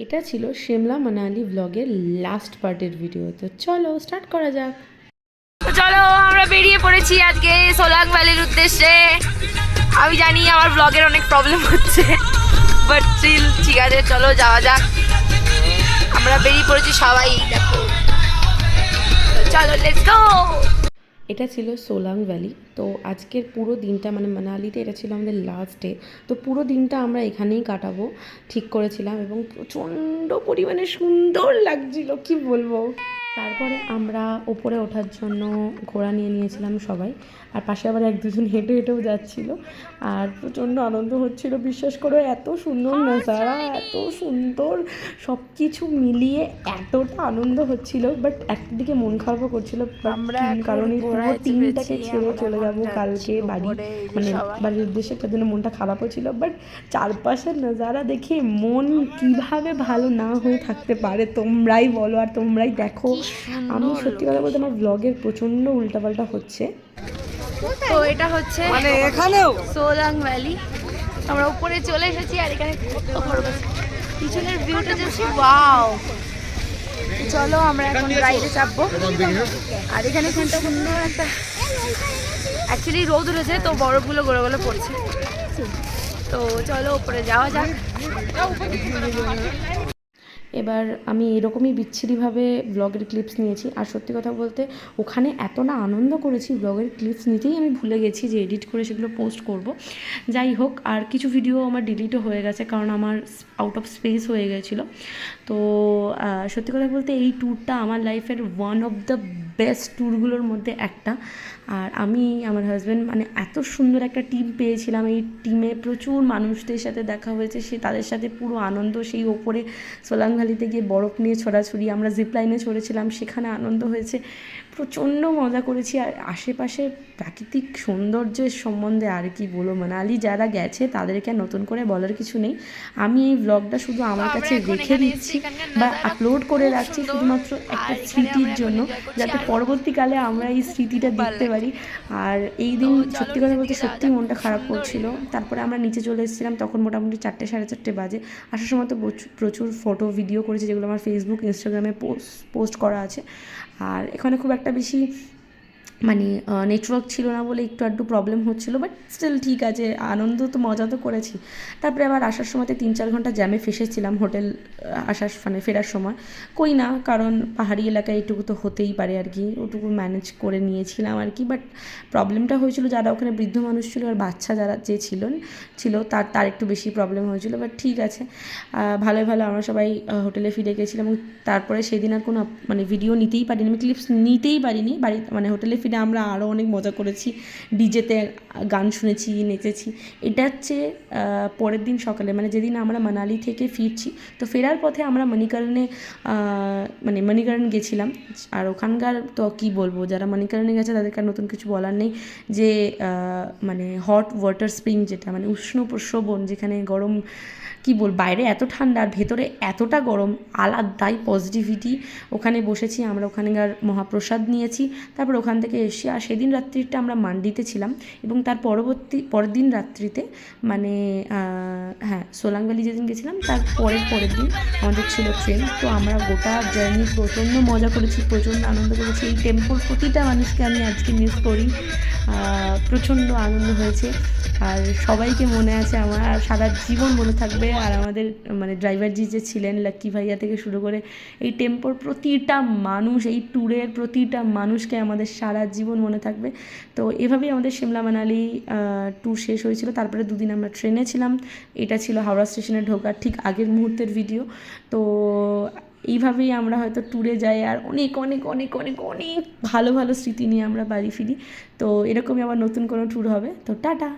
এটা ছিল শিমলা মানালি ব্লগের লাস্ট পার্টের ভিডিও। তো চলো স্টার্ট করা যাক। চলো আমরা বেরিয়ে পড়েছি আজকে সোলাং ভ্যালির উদ্দেশ্যে। আমি জানি আমার ব্লগের অনেক প্রবলেম হচ্ছে, বাট স্টিল ঠিক আছে, চলো যাওয়া যাক। আমরা বেরিয়ে পড়েছি সবাই, দেখো। চলো লেটস গো। এটা ছিল সোলাং ভ্যালি। তো আজকের পুরো দিনটা মানে মানালিতে এটা ছিল আমাদের লাস্ট ডে। তো পুরো দিনটা আমরা এখানেই কাটাবো ঠিক করেছিলাম, এবং প্রচণ্ড পরিমাণে সুন্দর লাগছিল, কি বলবো। তারপরে আমরা ওপরে ওঠার জন্য ঘোড়া নিয়ে নিয়েছিলাম সবাই, আর পাশে আবার এক দুজন হেঁটে হেঁটেও যাচ্ছিল, আর প্রচণ্ড আনন্দ হচ্ছিল। বিশ্বাস করো, এত সুন্দর নাজারা, এত সুন্দর সব কিছু মিলিয়ে এতটা আনন্দ হচ্ছিল। বাট একদিকে মন খারাপও করছিল, কারণ এই পুরো টিমটাকে ছেড়ে চলে যাব কালকে বাড়ি, মানে বাড়ির উদ্দেশ্যে, তার জন্য মনটা খারাপও ছিল। বাট চারপাশের নাজারা দেখে মন কিভাবে ভালো না হয়ে থাকতে পারে তোমরাই বলো, আর তোমরাই দেখো। আমি সত্যি কথা বলতে আমার ব্লগের প্রচণ্ড উল্টাপাল্টা হচ্ছে। তো এটা হচ্ছে মানে এখানেও সোলাং ভ্যালি। আমরা উপরে চলে এসেছি, আর এখানে কত বড় পিছনের ভিউটা জাস্ট ওয়াও। চলো আমরা এখন রাইডে চাপবো। আর এখানে এখানটা সুন্দর একটা অ্যাকচুয়ালি রোদ উঠেছে, তো বরফগুলো গড়ে গড়ে পড়ছে। তো চলো উপরে যাওয়া যাক। এবার আমি এরকমই বিচ্ছিরিভাবে ব্লগের ক্লিপস নিয়েছি, আর সত্যি কথা বলতে ওখানে এত না আনন্দ করেছি, ব্লগের ক্লিপস নিতেই আমি ভুলে গেছি যে এডিট করে সেগুলো পোস্ট করব। যাই হোক, আর কিছু ভিডিও আমার ডিলিটও হয়ে গেছে, কারণ আমার আউট অফ স্পেস হয়ে গেছিলো। তো সত্যি কথা বলতে এই ট্যুরটা আমার লাইফের ওয়ান অফ দ্য বেস্ট ট্যুরগুলোর মধ্যে একটা। আর আমি আমার হাজব্যান্ড মানে এত সুন্দর একটা টিম পেয়েছিলাম। এই টিমে প্রচুর মানুষদের সাথে দেখা হয়েছে, সে তাদের সাথে পুরো আনন্দ, সেই ওপরে সোলাং ভ্যালিতে গিয়ে বরফ নিয়ে ছোড়াছুড়ি, আমরা জিপলাইনে চড়েছিলাম, সেখানে আনন্দ হয়েছে, প্রচণ্ড মজা করেছি। আর আশেপাশে প্রাকৃতিক সৌন্দর্যের সম্বন্ধে আর কি বলবো, মানালি যারা গেছে তাদেরকে নতুন করে বলার কিছু নেই। আমি এই ব্লগটা শুধু আমার কাছে রেখে দিচ্ছি বা আপলোড করে রাখছি শুধুমাত্র একটা স্মৃতির জন্য, যাতে পরবর্তীকালে আমরা এই স্মৃতিটা দেখতে পারি। আর এই দিন সত্যি কথা বলতে সত্যিই মনটা খারাপ করছিল। তারপরে আমরা নিচে চলে এসেছিলাম, তখন মোটামুটি 4টে সাড়ে 4টে বাজে। আসার সময় তো প্রচুর ফটো ভিডিও করেছি, যেগুলো আমার ফেসবুক ইনস্টাগ্রামে পোস্ট করা আছে। আর এখানে খুব একটা বেশি মানে নেটওয়ার্ক ছিল না বলে একটু আধটু প্রবলেম হচ্ছিলো, বাট স্টিল ঠিক আছে, আনন্দ তো মজা তো করেছি। তারপরে আবার আসার সময়তে 3-4 ঘন্টা জ্যামে ফেসেছিলাম হোটেল আসার মানে ফেরার সময়। কই না, কারণ পাহাড়ি এলাকায় এইটুকু তো হতেই পারে আর কি, ওটুকু ম্যানেজ করে নিয়েছিলাম আর কি। বাট প্রবলেমটা হয়েছিল যারা ওখানে বৃদ্ধ মানুষ ছিল আর বাচ্চা যারা ছিল তার একটু বেশি প্রবলেম হয়েছিল। বাট ঠিক আছে, ভালোই ভালো আমরা সবাই হোটেলে ফিরে গেছিলাম। এবং তারপরে সেদিন আর কোনো মানে ভিডিও নিতেই পারিনি, আমি ক্লিপস নিতেই পারিনি। মানে হোটেলে ফিরে আমরা আরও অনেক মজা করেছি, ডিজেতে গান শুনেছি, নেচেছি। এটা হচ্ছে পরের দিন সকালে, মানে যেদিন আমরা মানালি থেকে ফিরছি। তো ফেরার পথে আমরা মণিকরণ গেছিলাম। আর ওখানকার তো কী বলবো, যারা মণিকরণে গেছে তাদেরকে আর নতুন কিছু বলার নেই। যে মানে হট ওয়াটার স্প্রিং, যেটা মানে উষ্ণ প্রস্রবণ, যেখানে গরম, কী বল, বাইরে এত ঠান্ডা আর ভেতরে এতটা গরম, আলাদাই পজিটিভিটি। ওখানে বসেছি আমরা, ওখানকার মহাপ্রসাদ নিয়েছি। তারপর ওখান থেকে এসে, আর সেদিন রাত্রিটা আমরা মান্ডিতে ছিলাম, এবং তার পরের দিন রাত্রিতে মানে হ্যাঁ, সোলাং ভ্যালি যেদিন গেছিলাম তার পরের দিন আমাদের ছিল ট্রেন। তো আমরা গোটা জার্নি প্রচণ্ড মজা করেছি, প্রচণ্ড আনন্দ করেছি। এই টেম্পোর প্রতিটা মানুষকে আমি আজকে মিস করি, প্রচণ্ড আনন্দ হয়েছে। আর সবাইকে মনে আছে আমার, আর সারা জীবন মনে থাকবে। আর আমাদের মানে ড্রাইভারজি যে ছিলেন, লাক্কি ভাইয়া থেকে শুরু করে এই টেম্পোর প্রতিটা মানুষ, এই ট্যুরের প্রতিটা মানুষকে আমাদের সারা জীবন মনে থাকবে। তো এভাবেই আমাদের সিমলা মানালি ট্যুর শেষ হয়েছিল। তারপরে 2 দিন আমরা ট্রেনে ছিলাম। এটা ছিল হাওড়া স্টেশনে ঢোকার ঠিক আগের মুহূর্তের ভিডিও। তো এইভাবেই আমরা হয়তো ট্যুরে যাই, আর অনেক অনেক অনেক অনেক অনেক ভালো ভালো স্মৃতি নিয়ে আমরা বাড়ি ফিরি। তো এরকমই আবার নতুন কোনো ট্যুর হবে। তো টাটা।